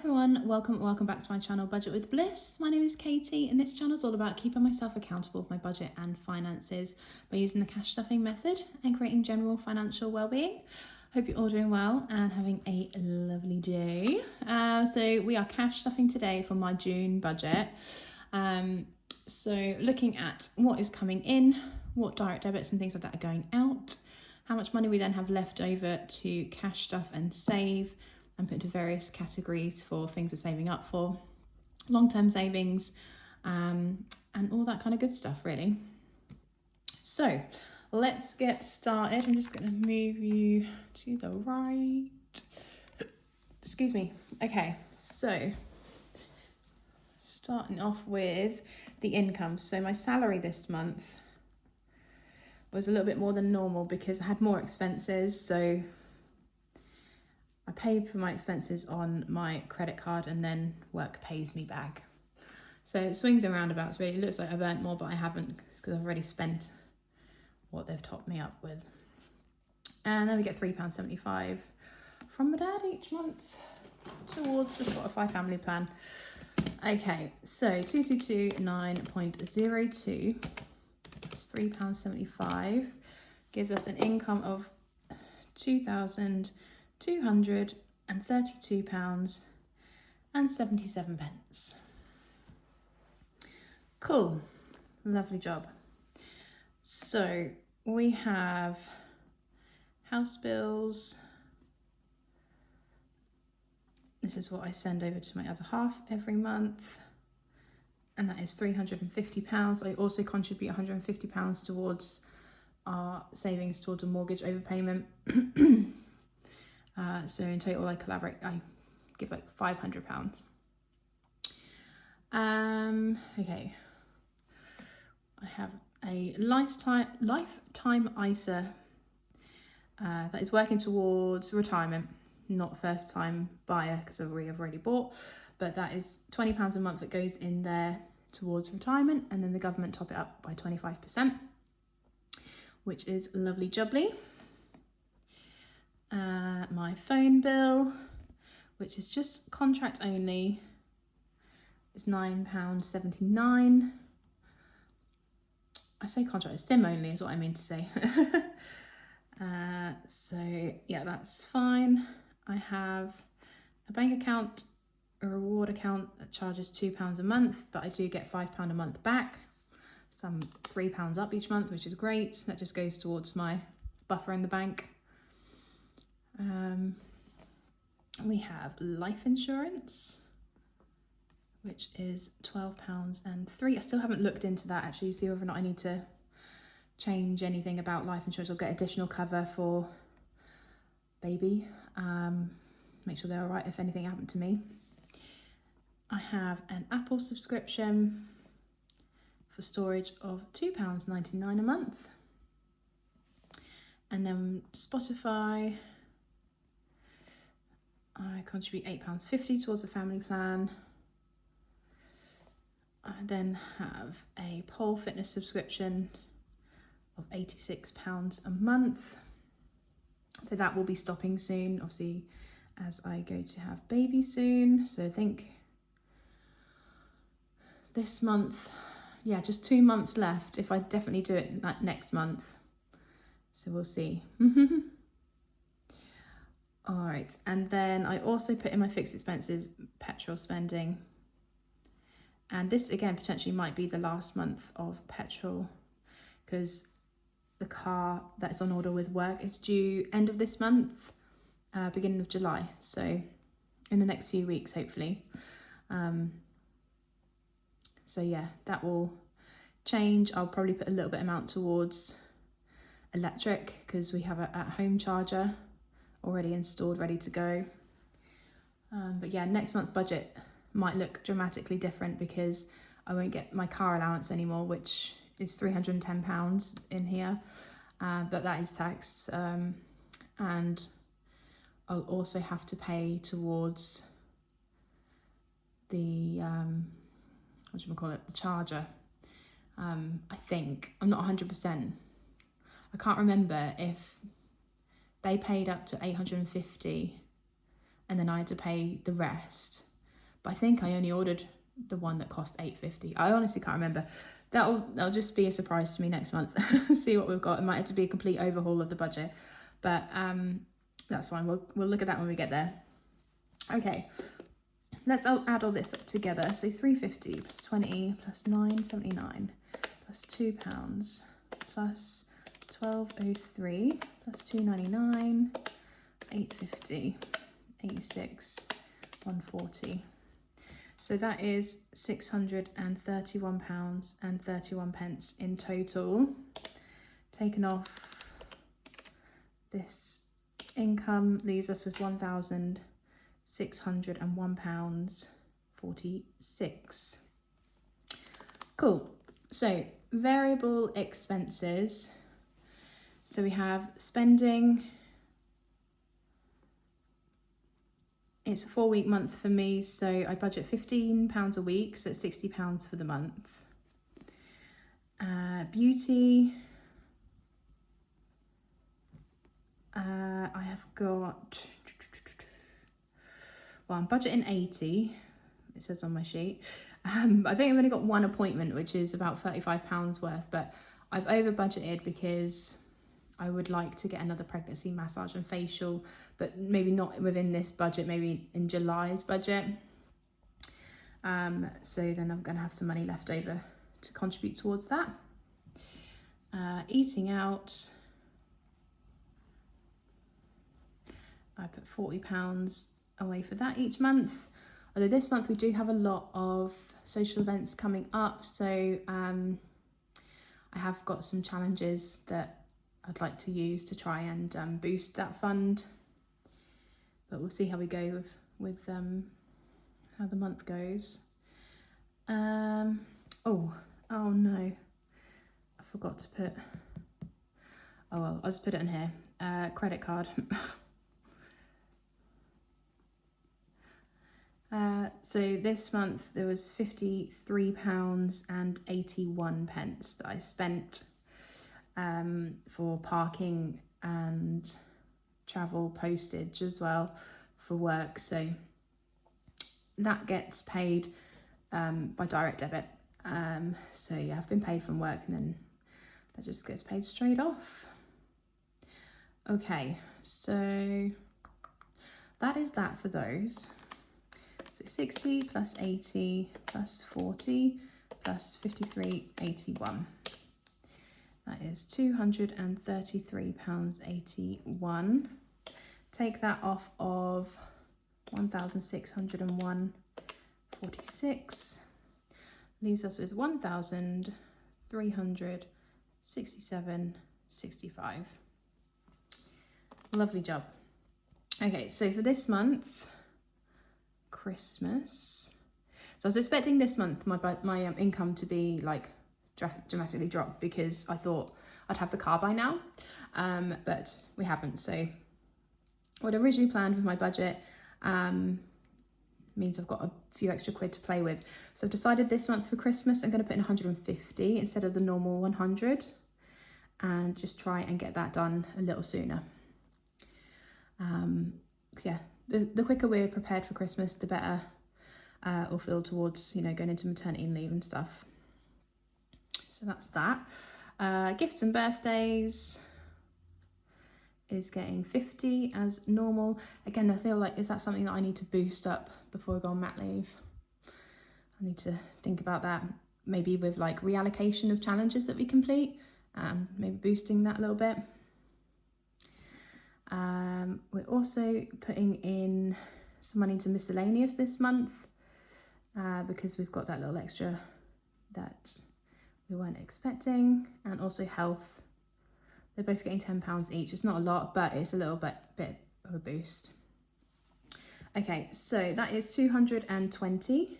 everyone, welcome back to my channel Budget with Bliss. My name is Katie and this channel is all about keeping myself accountable for my budget and finances by using the cash stuffing method and creating general financial well-being. Hope you're all doing well and having a lovely day. So we are cash stuffing today for my June budget. So looking at what is coming in, what direct debits and things like that are going out, how much money we then have left over to cash stuff and save, and put into various categories for things we're saving up for, long-term savings, and all that kind of good stuff really. So let's get started. I'm just going to move you to the right. Excuse me. Okay, so starting off with the income. So my salary this month was a little bit more than normal because I had more expenses. So I paid for my expenses on my credit card and then work pays me back. So it swings and roundabouts really. It looks like I've earned more, but I haven't because I've already spent what they've topped me up with. And then we get £3.75 from my dad each month towards the Spotify family plan. Okay, so 2229.02 plus £3.75 gives us an income of £2,232.77. Cool, lovely job. So we have house bills. This is what I send over to my other half every month, and that is £350. I also contribute £150 towards our savings towards a mortgage overpayment. So in total I give like £500. Okay, I have a lifetime ISA that is working towards retirement, not first time buyer because I've already bought, but that is £20 a month that goes in there towards retirement, and then the government top it up by 25%, which is lovely jubbly. My phone bill, which is just contract only, is £9.79. I say contract, it's SIM only is what I mean to say. So yeah, that's fine. I have a bank account, a reward account that charges £2 a month, but I do get £5 a month back. So I'm £3 up each month, which is great. That just goes towards my buffer in the bank. We have life insurance, which is £12.03. I still haven't looked into that actually, see whether or not I need to change anything about life insurance or get additional cover for baby. Make sure they're all right if anything happened to me. I have an Apple subscription for storage of £2.99 a month. And then Spotify, I contribute £8.50 towards the family plan. I then have a pole fitness subscription of £86 a month. So that will be stopping soon, obviously, as I go to have baby soon. So I think this month, yeah, just 2 months left. If I definitely do it next month. So we'll see. All right, and then I also put in my fixed expenses, petrol spending. And this again potentially might be the last month of petrol because the car that's on order with work is due end of this month, beginning of July. So in the next few weeks, hopefully. So yeah, that will change. I'll probably put a little bit amount towards electric because we have an at-home charger already installed, ready to go. But yeah, next month's budget might look dramatically different because I won't get my car allowance anymore, which is £310 in here, but that is taxed, and I'll also have to pay towards the the charger. I think I'm not 100%. I can't remember if they paid up to 850 and then I had to pay the rest, but I think I only ordered the one that cost $8.50. I honestly can't remember. That'll just be a surprise to me next month. See what we've got. It might have to be a complete overhaul of the budget, but that's fine. We'll look at that when we get there. Okay, let's add all this up together. So 350 plus 20 plus 9.79 plus £2 plus 12.03 plus 2.99, 8.50, 86, 140. So that is £631.31 in total. Taken off this income leaves us with £1,601.46. Cool. So variable expenses. So we have spending. It's a 4-week month for me, so I budget £15 a week, so it's £60 for the month. Beauty. I have got, well, I'm budgeting 80, it says on my sheet. I think I've only got one appointment, which is about £35 worth, but I've over budgeted because I would like to get another pregnancy massage and facial, but maybe not within this budget, maybe in July's budget. So then I'm going to have some money left over to contribute towards that. Eating out, I put £40 away for that each month. Although this month we do have a lot of social events coming up, so I have got some challenges that I'd like to use to try and boost that fund, but we'll see how we go with how the month goes. Oh no, I forgot to put, oh well, I'll just put it in here. Credit card. So this month there was £53.81 that I spent for parking and travel postage as well for work. So that gets paid by direct debit. So yeah, I've been paid from work and then that just gets paid straight off. Okay, so that is that for those. So 60 plus 80 plus 40 plus 53.81. That is £233.81. Take that off of 1,601.46. Leaves us with 1,367.65. Lovely job. Okay, so for this month, Christmas. So I was expecting this month my income to be like dramatically drop because I thought I'd have the car by now, but we haven't. So what I originally planned with my budget means I've got a few extra quid to play with. So I've decided this month for Christmas I'm going to put in 150 instead of the normal 100 and just try and get that done a little sooner. Yeah, the quicker we're prepared for Christmas, the better we'll feel towards, going into maternity leave and stuff. So that's that. Gifts and birthdays is getting 50 as normal. Again, I feel like, is that something that I need to boost up before I go on mat leave? I need to think about that, maybe with like reallocation of challenges that we complete, maybe boosting that a little bit. We're also putting in some money into miscellaneous this month because we've got that little extra that we weren't expecting, and also health. They're both getting £10 each. It's not a lot, but it's a little bit of a boost. Okay, so that is 220.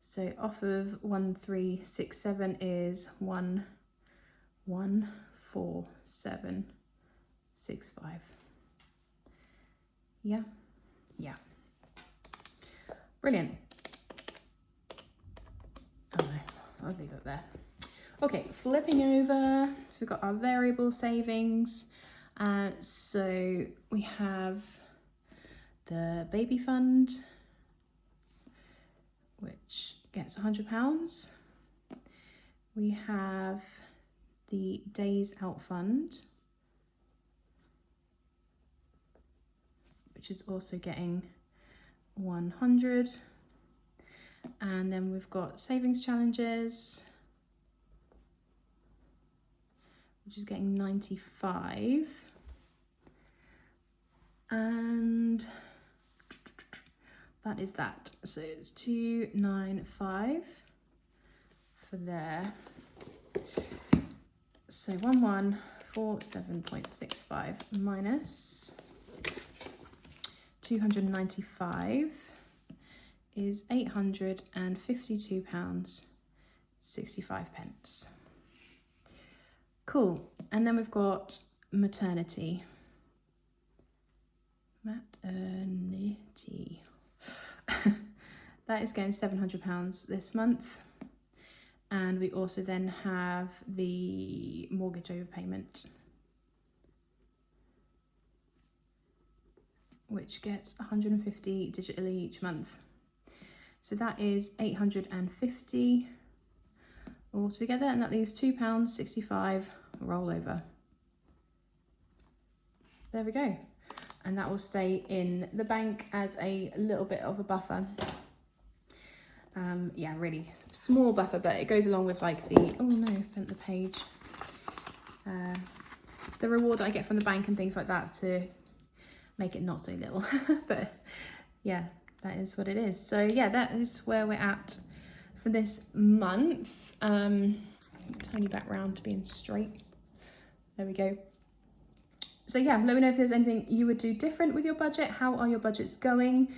So off of 1,367 is 1,147.65. Yeah. Brilliant. Oh no, I'll leave it there. Okay, flipping over, we've got our variable savings. So we have the baby fund, which gets £100. We have the days out fund, which is also getting 100. And then we've got savings challenges, which is getting 95. And that is that. So it's 295 for there. So 1147.65 minus 295 is £852.65. Cool. And then we've got maternity. That is getting £700 this month. And we also then have the mortgage overpayment, which gets 150 digitally each month. So that is 850 altogether, and that leaves £2.65 rollover. There we go. And that will stay in the bank as a little bit of a buffer. Yeah, really small buffer, but it goes along with like the, oh no, I've bent the page. The reward I get from the bank and things like that to make it not so little. But yeah, that is what it is. So yeah, that is where we're at for this month. Turn you back round to being straight. There we go. So yeah, let me know if there's anything you would do different with your budget. How are your budgets going?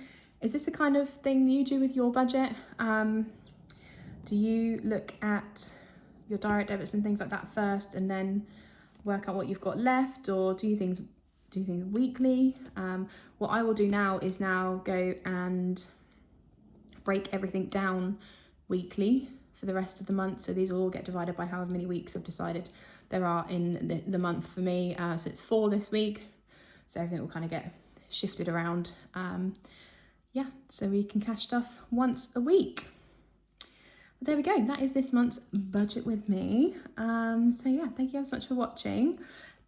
Is this the kind of thing you do with your budget? Do you look at your direct debits and things like that first and then work out what you've got left, or do things weekly? What I will do now is go and break everything down weekly for the rest of the month. So these will all get divided by however many weeks I've decided there are in the month for me. So it's 4 this week. So everything will kind of get shifted around. Yeah, so we can cash stuff once a week. But there we go. That is this month's budget with me. So yeah, thank you so much for watching.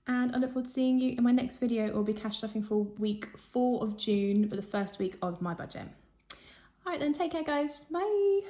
And I look forward to seeing you in my next video. It will be cash stuffing for week 4 of June, for the first week of my budget. All right then, take care guys. Bye.